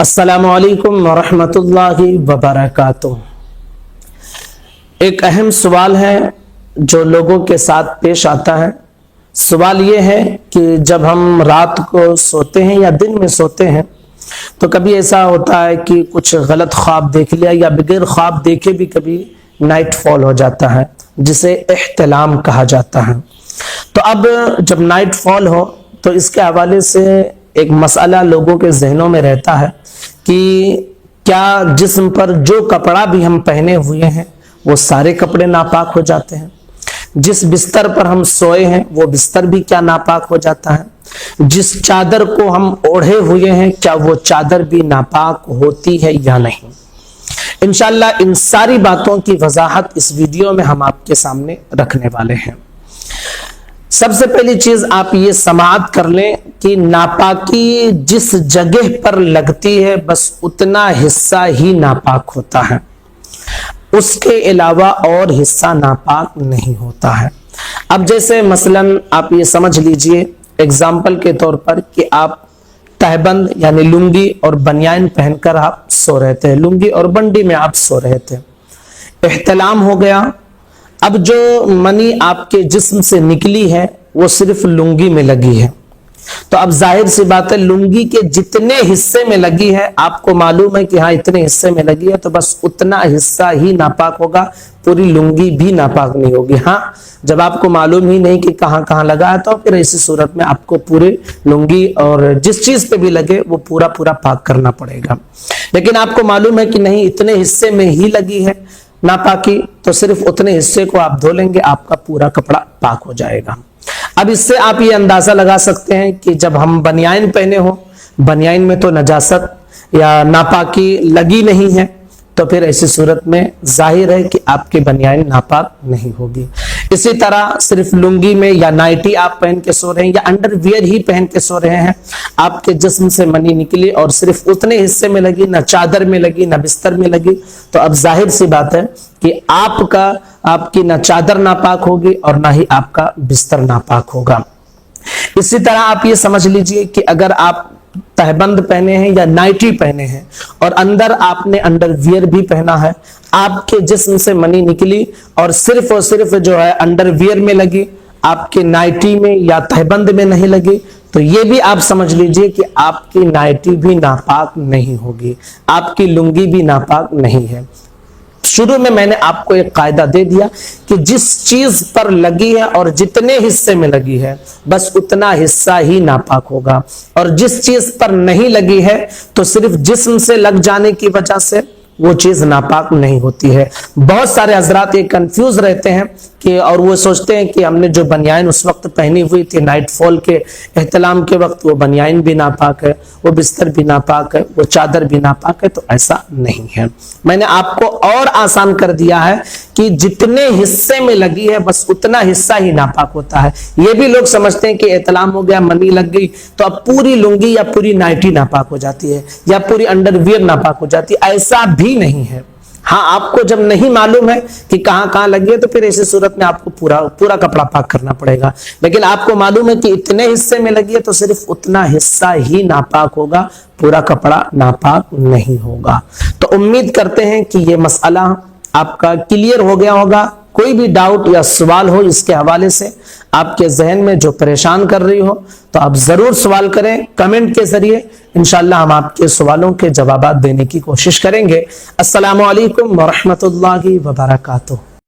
السلام علیکم ورحمۃ اللہ وبرکاتہ۔ ایک اہم سوال ہے جو لوگوں کے ساتھ پیش آتا ہے۔ سوال یہ ہے کہ جب ہم رات کو سوتے ہیں یا دن میں سوتے ہیں تو کبھی ایسا ہوتا ہے کہ کچھ غلط خواب دیکھ لیا یا بغیر خواب دیکھے بھی کبھی نائٹ فال ہو جاتا ہے، جسے احتلام کہا جاتا ہے۔ تو اب جب نائٹ فال ہو تو اس کے حوالے سے ایک مسئلہ لوگوں کے ذہنوں میں رہتا ہے کہ کیا جسم پر جو کپڑا بھی ہم پہنے ہوئے ہیں وہ سارے کپڑے ناپاک ہو جاتے ہیں؟ جس بستر پر ہم سوئے ہیں وہ بستر بھی کیا ناپاک ہو جاتا ہے؟ جس چادر کو ہم اوڑھے ہوئے ہیں کیا وہ چادر بھی ناپاک ہوتی ہے یا نہیں؟ انشاءاللہ ان ساری باتوں کی وضاحت اس ویڈیو میں ہم آپ کے سامنے رکھنے والے ہیں۔ سب سے پہلی چیز آپ یہ سماعت کر لیں کہ ناپاکی جس جگہ پر لگتی ہے بس اتنا حصہ ہی ناپاک ہوتا ہے، اس کے علاوہ اور حصہ ناپاک نہیں ہوتا ہے۔ اب جیسے مثلا آپ یہ سمجھ لیجئے اگزامپل کے طور پر کہ آپ تہبند یعنی لنگی اور بنیان پہن کر آپ سو رہے تھے، لنگی اور بنڈی میں آپ سو رہے تھے، احتلام ہو گیا۔ اب جو منی آپ کے جسم سے نکلی ہے وہ صرف لنگی میں لگی ہے، تو اب ظاہر سی بات ہے لنگی کے جتنے حصے میں لگی ہے آپ کو معلوم ہے کہ ہاں اتنے حصے میں لگی ہے، تو بس اتنا حصہ ہی ناپاک ہوگا، پوری لنگی بھی ناپاک نہیں ہوگی۔ ہاں جب آپ کو معلوم ہی نہیں کہ کہاں کہاں لگا ہے تو پھر ایسی صورت میں آپ کو پورے لنگی اور جس چیز پہ بھی لگے وہ پورا پاک کرنا پڑے گا۔ لیکن آپ کو معلوم ہے کہ نہیں اتنے حصے میں ہی لگی ہے ناپاکی، تو صرف اتنے حصے کو آپ دھو لیں گے، آپ کا پورا کپڑا پاک ہو جائے گا۔ اب اس سے آپ یہ اندازہ لگا سکتے ہیں کہ جب ہم بنیان پہنے ہو، بنیان میں تو نجاست یا ناپاکی لگی نہیں ہے، تو پھر ایسی صورت میں ظاہر ہے کہ آپ کی بنیان ناپاک نہیں ہوگی۔ اسی طرح صرف لنگی میں یا نائٹی آپ پہن کے سو رہے ہیں یا انڈر ویئر ہی پہن کے سو رہے ہیں، آپ کے جسم سے منی نکلی اور صرف اتنے حصے میں لگی، نہ چادر میں لگی نہ بستر میں لگی، تو اب ظاہر سی بات ہے کہ آپ کی نہ چادر ناپاک ہوگی اور نہ ہی آپ کا بستر ناپاک ہوگا۔ اسی طرح آپ یہ سمجھ لیجئے کہ اگر آپ تہبند پہنے ہیں یا نائٹی پہنے ہیں اور اندر آپ نے انڈر ویئر بھی پہنا ہے، آپ کے جسم سے منی نکلی اور صرف جو ہے انڈر ویئر میں لگی، آپ کے نائٹی میں یا تہبند میں نہیں لگی، تو یہ بھی آپ سمجھ لیجئے کہ آپ کی نائٹی بھی ناپاک نہیں ہوگی، آپ کی لنگی بھی ناپاک نہیں ہے۔ شروع میں نے آپ کو ایک قاعدہ دے دیا کہ جس چیز پر لگی ہے اور جتنے حصے میں لگی ہے بس اتنا حصہ ہی ناپاک ہوگا، اور جس چیز پر نہیں لگی ہے تو صرف جسم سے لگ جانے کی وجہ سے وہ چیز ناپاک نہیں ہوتی ہے۔ بہت سارے حضرات یہ کنفیوز رہتے ہیں اور وہ سوچتے ہیں کہ ہم نے جو بنیان اس وقت پہنی ہوئی تھی نائٹ فال کے احتلام کے وقت، وہ بنیان بھی ناپاک ہے، وہ بستر بھی ناپاک ہے، وہ چادر بھی ناپاک ہے، تو ایسا نہیں ہے۔ میں نے آپ کو اور آسان کر دیا ہے کہ جتنے حصے میں لگی ہے بس اتنا حصہ ہی ناپاک ہوتا ہے۔ یہ بھی لوگ سمجھتے ہیں کہ احتلام ہو گیا، منی لگ گئی تو اب پوری لنگی یا پوری نائٹی ناپاک ہو جاتی ہے یا پوری انڈر ویئر ناپاک ہو جاتی ہے، ایسا بھی نہیں ہے۔ ہاں آپ کو جب نہیں معلوم ہے کہ کہاں کہاں لگی ہے تو پھر ایسی صورت میں آپ کو پورا کپڑا پاک کرنا پڑے گا، لیکن آپ کو معلوم ہے کہ اتنے حصے میں لگی ہے تو صرف اتنا حصہ ہی ناپاک ہوگا، پورا کپڑا ناپاک نہیں ہوگا۔ تو امید کرتے ہیں کہ یہ مسئلہ آپ کا کلیئر ہو گیا ہوگا۔ کوئی بھی ڈاؤٹ یا سوال ہو اس کے حوالے سے آپ کے ذہن میں جو پریشان کر رہی ہو تو آپ ضرور سوال کریں کمنٹ کے ذریعے، انشاءاللہ ہم آپ کے سوالوں کے جوابات دینے کی کوشش کریں گے۔ السلام علیکم ورحمۃ اللہ وبرکاتہ۔